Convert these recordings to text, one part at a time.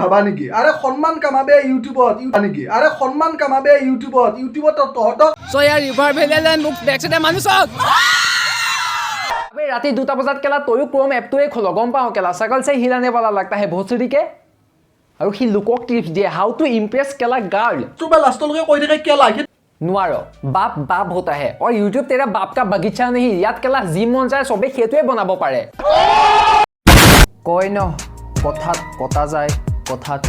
ভাবা নেকি আৰে সম্মান কামাবে ইউটিউবত নেকি আৰে সম্মান কামাবে ইউটিউবত তহঁতক সো ইয়াৰ ৰিভাৰ ভেলেলে মোক বেকসাইডে মানুহ চাওক अबे राती 2 बजात केला तयु क्रोम एपটোৱে খোল গম পাও केला सकल से हिलाने वाला लगता है भोसड़ी के আৰু হি লুকক টিপছ দিয়ে হাউ টু ইমপ্ৰেস केला गार्ल তোবা লাষ্টলৈকে কৈ থাকে কেলা नुआरो बाप बाप होता है और YouTube तेरा बाप का बगीचा नहीं याद केला जी मन जाय सबे खेतुए बनाबो पारे কয় ন কথাত কটা যায় কথাত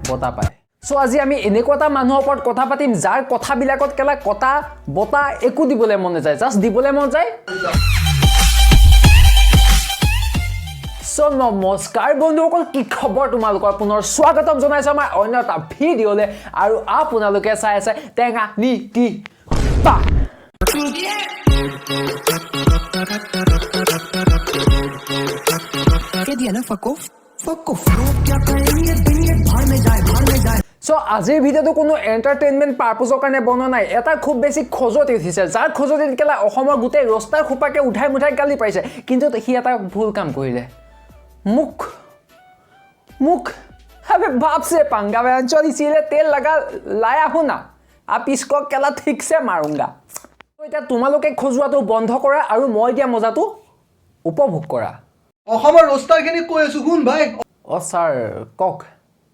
বতা পায় সো আজি আমি এনেকোটা মানুহৰ ওপৰত কথা পাতিম যাৰ কথাবিলাকত কেলা কটা বতা একু দিবলে মন যায় জাস্ট দিবলে মন যায় সো নমস্কাৰ বন্ধুসকল কি খবৰ তোমালোকৰ পুনৰ স্বাগতম জনাইছো আমাৰ অন্য এটা ভিডিঅ'লে আৰু আপোনালোকে চাই আছে টেঙা নীতি পা के दिया ना फको क्या करेंगे दिन ये भार में जाए सो আজিৰ ভিডিঅ'টো কোনো এন্টাৰটেইনমেন্ট পাৰপজৰ কাৰণে বনোৱা নাই এটা খুব বেছি খজতি উঠিছে যাৰ খজতি কেলা অসমৰ গোটেই ৰস্তাৰ খুপাকে উঠাই মুঠাই গালি পাইছে কিন্তু সি এটা ভুল কাম কৰিলে मुख अबे बाप से पंगा बेंचो इसीलिए तेल लगा लाया हूं ना आप इसको केला ठीक से मारूंगा तो इता তোমালোকে খজুৱাটো বন্ধ কৰা আৰু মই দিয়া মজাটো উপভোগ কৰা অসমৰ ৰস্তাখিনি কৈ আছো শুন ভাই অ স্যাৰ কক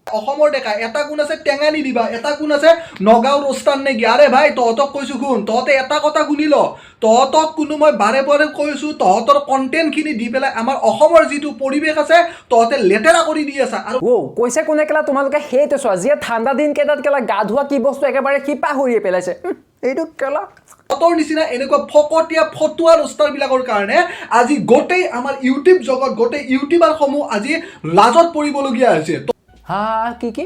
অসমৰ দেখা এটা গুণ আছে টেঙানি দিবা এটা গুণ আছে নগাঁও ৰস্তান নে আৰে ভাই তহঁতক কৈছো শুন তহঁতে এটা কথা শুনিল তহঁতক কোনো মই বাৰে বাৰে কৈছো তহঁতৰ কন্টেন্টখিনি দি পেলাই আমাৰ অসমৰ যিটো পৰিৱেশ আছে তহঁতে লেতেৰা কৰি দি আছা আৰু ও কৈছে কোনে কেলা তোমালোকে হেইতে চোৱা যে ঠাণ্ডা দিন কেইটাত কেলা গা ধোৱা কি বস্তু একেবাৰে কি পাহৰিয়ে পেলাইছে এইটো কেলা তহঁতৰ নিচিনা এনেকুৱা ফকতীয়া ফটুৱা ৰস্তাবিলাকৰ কাৰণে আজি গোটেই আমাৰ ইউটিউব জগত গোটেই ইউটিউবাৰসমূহ আজি লাজত পৰিবলগীয়া হৈছে হা কি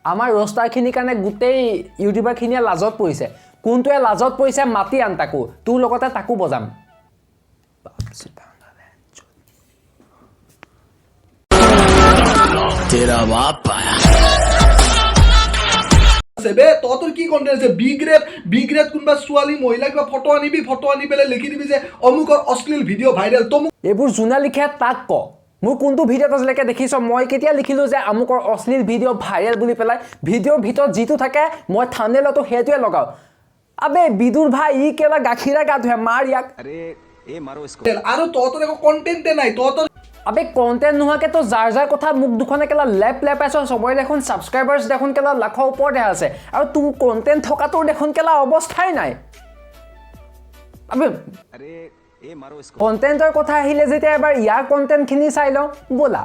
আমাৰ ৰস্তাৰখিনিৰ কাৰণে গোটেই ইউটিউবাৰখিনিয়ে লাজত পৰিছে কোনটোৱে লাজত পৰিছে মাতি আন তাকো তোৰ লগতে তাকো বজাম तेरा बाप आया সেবে তহঁতৰ কি কন্টেন্ট আছে বি গ্ৰেড কোনবা ছোৱালী মহিলা কিবা ফটো আনি পেলাই লিখি দিবি যে অমুকৰ অশ্লীল ভিডিঅ' ভাইৰেল তমুক এইবোৰ যোনে লিখে তাক ক মোৰ কোনটো ভিডিঅ'ত আজিলৈকে দেখিছ মই কেতিয়া লিখিলো যে আমুকৰ অশ্লীল ভিডিঅ' ভাইৰেল বুলি পেলাই ভিডিঅ'ৰ ভিতৰত যিটো থাকে মই থাম্বনেইলতো হেতুৱে লগাও আবে বিদুৰ ভাই ই কেলা গাখীৰা গা ধুৱে মাৰ ইয়াক अरे ए मारो इसको আৰু তহঁতৰ একো কন্টেন্টে নাই তহঁতৰ আবে কন্টেন্ট নোহোৱাকে তো যাৰ কথা মুখ দুখনে কেলা লেপ আছ সবৰে দেখোন সাবস্ক্ৰাইবাৰ্ছ দেখোন কেলা লাখৰ ওপৰতে আছে আৰু তোৰ কন্টেন্ট থকাটোৰ দেখোন কেলা অৱস্থাই নাই আবে अरे ए मारो इसको কন্টেন্টৰ কথা আহিলে যেতিয়া এবাৰ ইয়াৰ কন্টেন্টখিনি চাই লওঁ ব'লা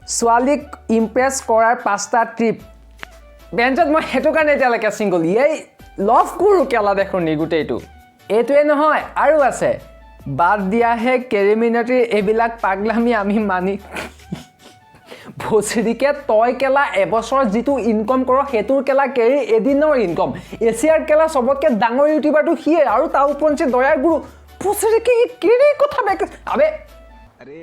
ছোৱালীক ইমপ্ৰেছ কৰাৰ 5টা ট্ৰিপ বেঞ্চত মই হেতু কাৰণে এতিয়ালৈকে সিংগল এই লভ কৰো কেলা দেখোন নি গোটেইটো এইটোৱে নহয় আৰু আছে বাদ দিয়াহে কেৰিমিনাটিৰ এইবিলাক পাগলামি আমি মানি ভোচৰিকে তই কেলা এবছৰ যিটো ইনকম কৰ হেতুৰ কেলা কেৰি এদিনৰ ইনকম এছিয়াৰ কেলা সবতকে ডাঙৰ ইউটিউবাৰটো হিয়ে আৰু তাৰ ওপৰঞ্চি দয়াৰ গুৰু ভোচৰিকে কেৰি কথা বেক আবে अरे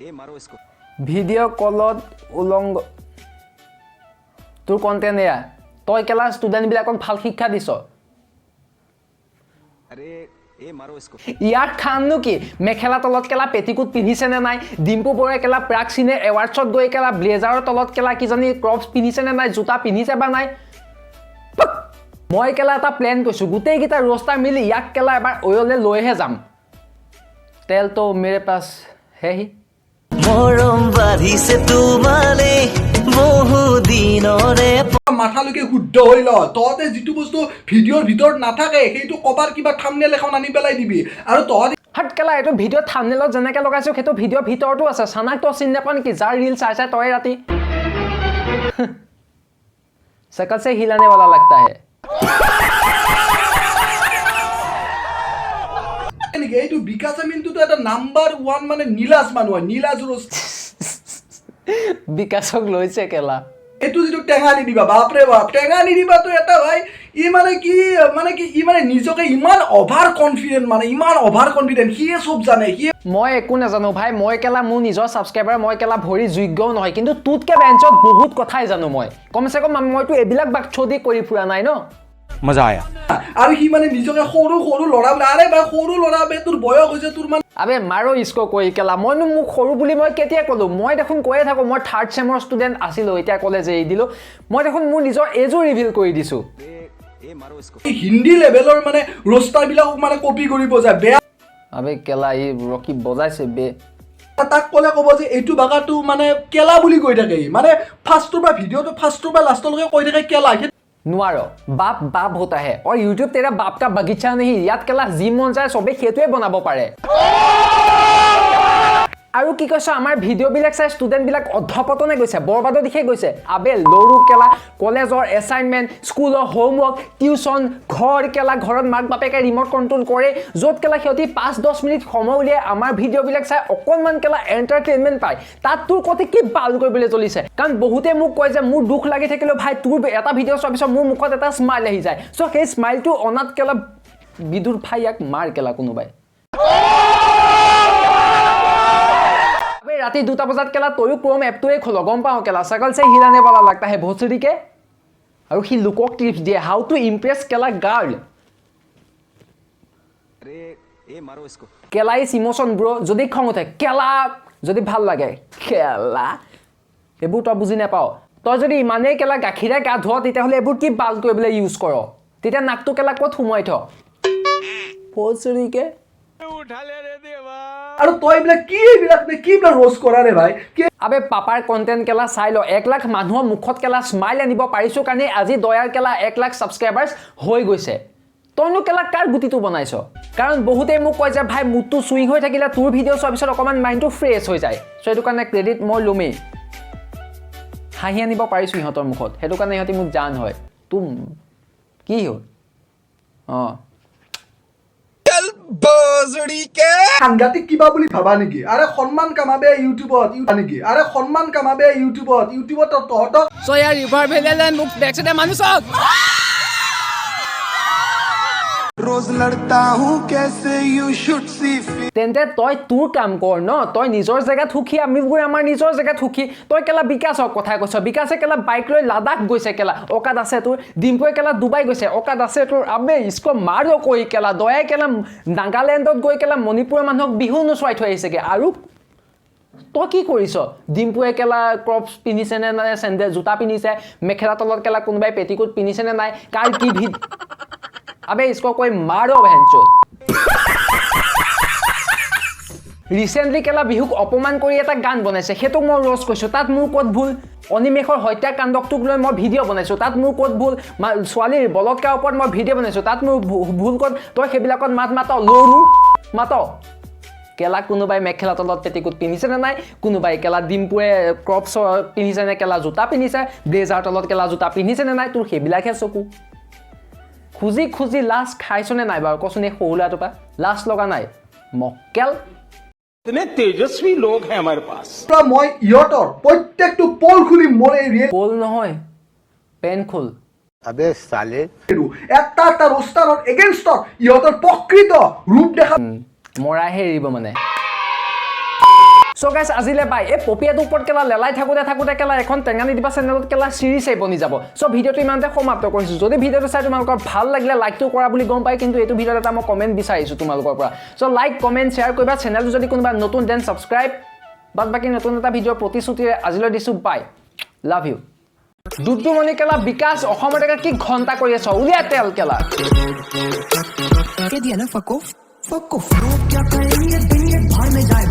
ए मारो इसको ভিডিঅ' কলত উলংগ তোৰ কন্টেন্ট এয়া তই কেলা ষ্টুডেণ্টবিলাকক ভাল শিক্ষা দিছ अरे ए मारो इसको ইয়াৰ খাননো কি মেখেলা তলত কেলা পেটিকুট পিন্ধিছে নে নাই ডিম্পু বৰাই কেলা প্ৰাক চিনে এৱাৰ্ডছত গৈ কেলা ব্লেজাৰৰ তলত কেলা কিজানি ক্ৰপছ পিন্ধিছে নে নাই জোতা পিন্ধিছে বা নাই মই কেলা এটা প্লেন কৈছো গোটেইকেইটা ৰস্তাৰ মিলি ইয়াক কেলা এবাৰ অয়লে লৈহে যাম তেল তো মেৰে পাছ হে হি মৰম বাঢ়িছে তোমালে বহু দিনৰে মাথালৈকে শুদ্ধ হৈ ল তহঁতে যিটো বস্তু ভিডিঅ'ৰ ভিতৰত নাথাকে সেইটো কবাৰ কিবা থাম্বনেইল এখন আনি পেলাই দিবি আৰু তহঁতে হট কেলা এইটো ভিডিঅ' থাম্বনেইলত যেনেকৈ লগাইছো সেইটো ভিডিঅ'ৰ ভিতৰতো আছে চানাক তই চিনি নাপাৱ নেকি যাৰ ৰিল চাই তই ৰাতি शकल से हिलाने वाला लगता है এইটো বিকাশ আমিনটোতো এটা নাম্বাৰ 1 মানে নীলাজ মানুহ নীলাজ বিকাশক লৈছে কেলা এইটো যিটো টেঙা নিদিবা বাপৰে বাপ টেঙা নিদিবা তো এটা ভাই ই মানে কি ই মানে নিজকে ইমান অভাৰ কনফিডেন্ট সিয়ে সব জানে সিয়ে মই একো নাজানো ভাই মই কেলা মোৰ নিজৰ সাবস্ক্ৰাইবাৰ মই কেলা ভৰি যোগ্যও নহয় কিন্তু তুতকে বেঞ্চত বহুত কথাই জানো মই কমসে কম মইতো এবিলাক বাকচদি কৰি ফুৰা নাই ন मजा आया আৰু সি মানে নিজকে সৰু ল'ৰা আৰে ভাই সৰু ল'ৰা বে তোৰ বয়স হৈছে তোৰ মানে আবে মাৰো ইস্কো কৈ কেলা মইনো মোক সৰু বুলি মই কেতিয়া ক'লো মই দেখোন কৈয়ে থাকোঁ মই 3rd চেমৰ ষ্টুডেণ্ট আছিলোঁ এতিয়া কলেজ এৰি দিলোঁ মই দেখোন মোৰ নিজৰ এজো ৰিভিল কৰি দিছোঁ হিন্দী লেভেলৰ মানে ৰোষ্টাৰবিলাকক মানে কপি কৰিব যায় বেয়া আবে কেলা এই ৰকি বজাইছে বে তাক ক'লে ক'ব যে এইটো ভাষাটো মানে কেলা বুলি কৈ থাকে মানে ফাৰ্ষ্টৰ পৰা ভিডিঅ'টো ফাৰ্ষ্টৰ পৰা লাষ্টলৈকে কৈ থাকে কেলা নোৱাৰো বাপ বাপ होता है और YouTube तेरा बाप का बगीचा नहीं ইয়াত কেলা যি মন যায় সবে সেইটোৱে বনাব পাৰে আৰু কি কৈছ আমাৰ ভিডিঅ' বিলাক চাই ষ্টুডেণ্ট বিলাক অধপতনে গৈছে বৰবাদৰ দিশে গৈছে আবে লৰু কেলা কলেজৰ এছাইনমেণ্ট স্কুলৰ হোমৱৰ্ক টিউচন ঘৰ কেলা ঘৰত মাক বাপেকে ৰিমট কণ্ট্ৰল কৰে য'ত কেলা সিহঁতি 5-10 মিনিট সময় উলিয়াই আমাৰ ভিডিঅ' বিলাক চাই অকণমান কেলা এণ্টাৰটেইনমেণ্ট পায় তাত তোৰ কতে কি বাল কৰিবলৈ চলিছে কাৰণ বহুতে মোক কয় যে মোৰ দুখ লাগি থাকিলেও ভাই তোৰ এটা ভিডিঅ' চোৱাৰ পিছত মোৰ মুখত এটা স্মাইল আহি যায় চ' সেই স্মাইলটো অনাত কেলা বিদুৰ ভাই ইয়াক মাৰ কেলা কোনোবাই राती 2 बजात केला तयো ক্ৰোম এপটোৱে খোল গম পাও কেলা सकल से हिलाने वाला लगता है भोसड़ी के और ही लुকক टिप्स दिए हाउ टू इम्प्रेस केला गर्ल अरे ए मारो इसको केला इज इमोशन ब्रो যদি খং উঠে কেলা যদি ভাল লাগে কেলা এবু তো বুজি না পাও তো যদি ইমানে কেলা গাখিৰে গা ধোৱা তেতিয়া হলে এবু কি বাল কৰিবলৈ ইউজ কৰ তেতিয়া নাকটো কেলা কত সুমাই থ ভোসड़ी के আৰু তই এইবিলাক কি ৰোষ্ট কৰা ৰে ভাই আবে পাপাৰ কন্টেন্ট কেলা চাই ল 1 লাখ মানুহৰ মুখত কেলা স্মাইল আনিব পাৰিছো কাৰণে আজি দয়াৰ কেলা 1 লাখ সাবস্ক্ৰাইবাৰ্স হৈ গৈছে তইনো কেলা কাৰ গুটিটো বনাইছ কাৰণ বহুতে মোক কয় যে ভাই মুটটো সুইং হৈ থাকিলে তোৰ ভিডিঅ' চোৱাৰ পিছত অকমান মাইণ্ডটো ফ্ৰেছ হৈ যায় সো এটো কাৰণে ক্ৰেডিট মই লমেই হাঁহি আনিব পাৰিছো ইহঁতৰ মুখত হেতু কাৰণে ইহঁতি মোক জান হয় তুম কি হ'ল সাংঘাতিক কিবা বুলি ভাবা নেকি আৰে সন্মান কামাবে ইউটিউবত নেকি আৰে সন্মান কামাবে ইউটিউবত তহঁতক সো ইয়াৰ ৰিভাৰ ভেলেন মোক দেখছতে মানুহ সব रोज लड़ता हूँ कैसे यू शुड सी তেন্তে তই তোৰ কাম কৰ ন তই নিজৰ জেগাত সুখী আমিবোৰ আমাৰ নিজৰ জেগাত সুখী তই কেলা বিকাশৰ কথা কৈছ বিকাশে কেলা বাইক লৈ লাডাখ গৈছে কেলা অকাদ আছে তোৰ ডিম্পুৱে কেলা ডুবাই গৈছে অকাদ আছে তোৰ আবে ইস্কো মাৰো কৈ কেলা দয়াই কেলা নাগালেণ্ডত গৈ কেলা মণিপুৰৰ মানুহক বিহু নচুৱাই থৈ আহিছেগে আৰু তই কি কৰিছ ডিম্পুৱে কেলা ক্ৰপছ পিন্ধিছে নে নাই চেণ্ডেল জোতা পিন্ধিছে মেখেলা তলত কেলা কোনোবাই পেটিকোট পিন্ধিছে নে নাই কাৰ কি আবে ইস্কো কৈ মাৰো ভেঞ্চোত ৰিসেন্টলি কেলা বিহুক অপমান কৰি এটা গান বনাইছে হেতু মই ৰস কৈছো তাত মোৰ কত ভুল অনিমেখৰ হত্যাকাণ্ডক লৈ মই ভিডিঅ' বনাইছো তাত মোৰ কত ভুল ছোৱালীৰ বলৎকাৰ ওপৰত মই ভিডিঅ' বনাইছো তাত মোৰ ভুল কত তই হেবিলাকত মাত লৰু মাত কেলা কোনোবাই মেখেলা তলত পেটিকোট পিন্ধিছে নে নাই কোনোবাই কেলা ডিম্পুৱে ক্ৰপছ পিন্ধিছে নে কেলা জোতা পিন্ধিছে ব্লেজাৰ তলত কেলা জোতা পিন্ধিছে নে নাই তোৰ হেবিলাকহে চকু খুজি খুজি লাষ্ট খাইছনে নাই বাৰু কচোন এই সৰুলাটোৰ পৰা লাষ্ট লগা নাই মক্কেল इतने तेजस्वी लोग हैं हमारे पास মই ইহঁতৰ প্ৰত্যেকটো পল খুলি মোৰ এই পোল নহয় পেন খোল এটা ৰোষ্টাৰৰ এগেইনষ্টত ইহঁতৰ প্ৰকৃত ৰূপ দেখা মৰাহে এৰিব মানে সো গাইস আজিলে বাই এই পপিয়াটোৰ ওপৰত কেলা লেলাই থাকোতে কেলা এখন টেঙানি দিবা চেনেলত কেলা সিৰিজ বনি যাব সো ভিডিঅ'টো ইমানতে সমাপ্ত কৰিছো যদি ভিডিঅ'টো চাই তোমালোকৰ ভাল লাগিলে লাইকটো কৰা বুলি গম পাই কিন্তু এইটো ভিডিঅ'ত এটা মই কমেন্ট বিচাৰিছো তোমালোকৰ পৰা সো লাইক কমেন্ট শেয়াৰ কৰিবা চেনেলটো যদি কোনোবা নতুন দেন সাবস্ক্ৰাইব বাদ বাকি নতুন এটা ভিডিঅ'ৰ প্ৰতিশ্ৰুতিৰে আজিলৈ দিছো বাই লাভ ইউ দুদুমণি কেলা বিকাশ অসমত এটা কি ঘণ্টা কৰি আছ উলিয়া তেল কেলা कह दिया ना फको क्या करेंगे दिन ये भाड़ में जाए